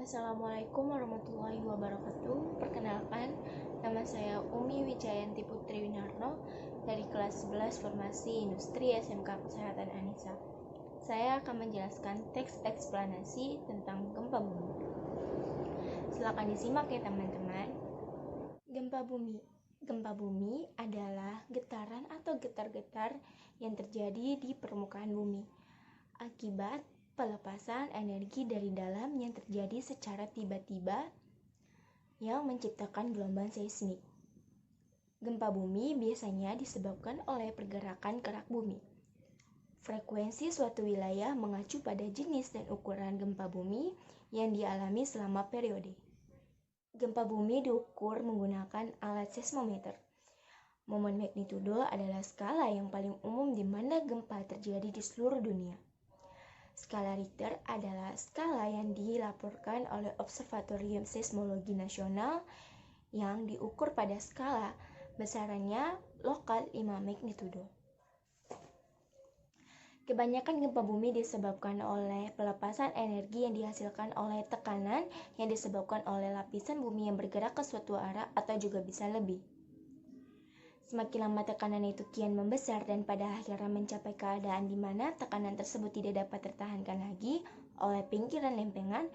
Assalamualaikum warahmatullahi wabarakatuh. Perkenalkan, nama saya Umi Wijayanti Putri Winarno dari kelas 11 Formasi Industri SMK Kesehatan Anissa. Saya akan menjelaskan teks eksplanasi tentang gempa bumi. Silakan disimak ya teman-teman. Gempa bumi. Gempa bumi adalah getaran atau getar-getar yang terjadi di permukaan bumi akibat pelepasan energi dari dalam yang terjadi secara tiba-tiba yang menciptakan gelombang seismik. Gempa bumi biasanya disebabkan oleh pergerakan kerak bumi. Frekuensi suatu wilayah mengacu pada jenis dan ukuran gempa bumi yang dialami selama periode. Gempa bumi diukur menggunakan alat seismometer. Momen magnitudo adalah skala yang paling umum di mana gempa terjadi di seluruh dunia. Skala Richter adalah skala yang dilaporkan oleh Observatorium Seismologi Nasional yang diukur pada skala besarannya lokal 5 magnitudo. Kebanyakan gempa bumi disebabkan oleh pelepasan energi yang dihasilkan oleh tekanan yang disebabkan oleh lapisan bumi yang bergerak ke suatu arah atau juga bisa lebih. Semakin lama tekanan itu kian membesar dan pada akhirnya mencapai keadaan di mana tekanan tersebut tidak dapat tertahankan lagi oleh pinggiran lempengan,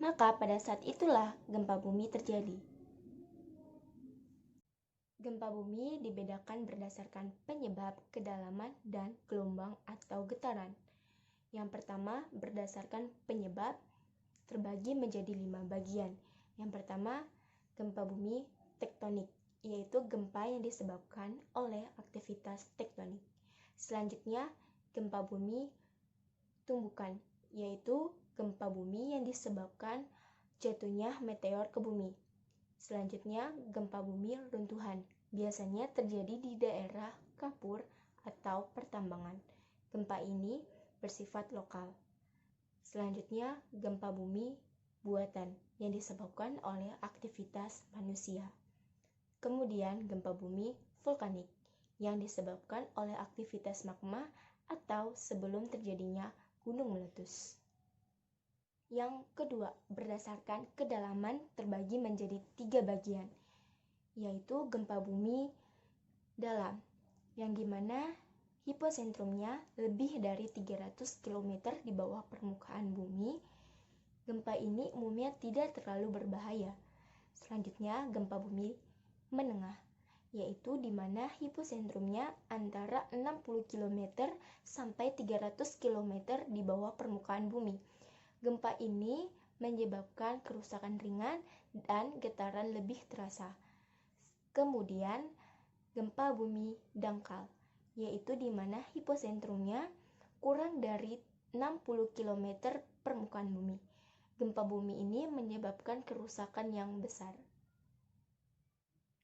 maka pada saat itulah gempa bumi terjadi. Gempa bumi dibedakan berdasarkan penyebab, kedalaman, dan gelombang atau getaran. Yang pertama, berdasarkan penyebab terbagi menjadi 5 bagian. Yang pertama, gempa bumi tektonik, yaitu gempa yang disebabkan oleh aktivitas tektonik. Selanjutnya, gempa bumi tumbukan, yaitu gempa bumi yang disebabkan jatuhnya meteor ke bumi. Selanjutnya, gempa bumi runtuhan, biasanya terjadi di daerah kapur atau pertambangan. Gempa ini bersifat lokal. Selanjutnya, gempa bumi buatan yang disebabkan oleh aktivitas manusia. Kemudian gempa bumi vulkanik yang disebabkan oleh aktivitas magma atau sebelum terjadinya gunung meletus. Yang kedua, berdasarkan kedalaman terbagi menjadi 3 bagian, yaitu gempa bumi dalam, yang dimana hiposentrumnya lebih dari 300 km di bawah permukaan bumi. Gempa ini umumnya tidak terlalu berbahaya. Selanjutnya, gempa bumi menengah, yaitu di mana hiposentrumnya antara 60 km sampai 300 km di bawah permukaan bumi. Gempa ini menyebabkan kerusakan ringan dan getaran lebih terasa. Kemudian, gempa bumi dangkal, yaitu di mana hiposentrumnya kurang dari 60 km permukaan bumi. Gempa bumi ini menyebabkan kerusakan yang besar.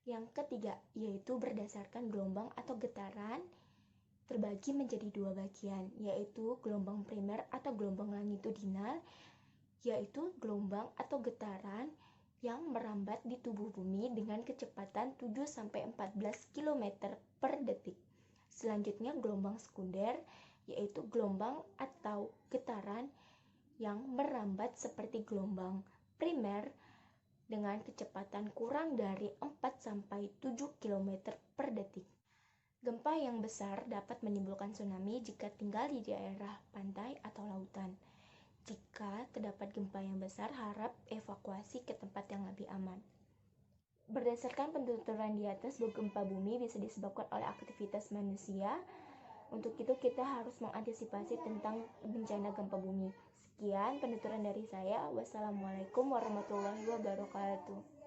Yang ketiga, yaitu berdasarkan gelombang atau getaran, terbagi menjadi 2 bagian, yaitu gelombang primer atau gelombang longitudinal, yaitu gelombang atau getaran yang merambat di tubuh bumi dengan kecepatan 7-14 km per detik. Selanjutnya, gelombang sekunder, yaitu gelombang atau getaran yang merambat seperti gelombang primer dengan kecepatan kurang dari 4-7 km per detik. Gempa yang besar dapat menimbulkan tsunami jika tinggal di daerah pantai atau lautan. Jika terdapat gempa yang besar, harap evakuasi ke tempat yang lebih aman. Berdasarkan penuturan di atas, bahwa gempa bumi bisa disebabkan oleh aktivitas manusia. Untuk itu kita harus mengantisipasi tentang bencana gempa bumi. Sekian penuturan dari saya. Wassalamualaikum warahmatullahi wabarakatuh.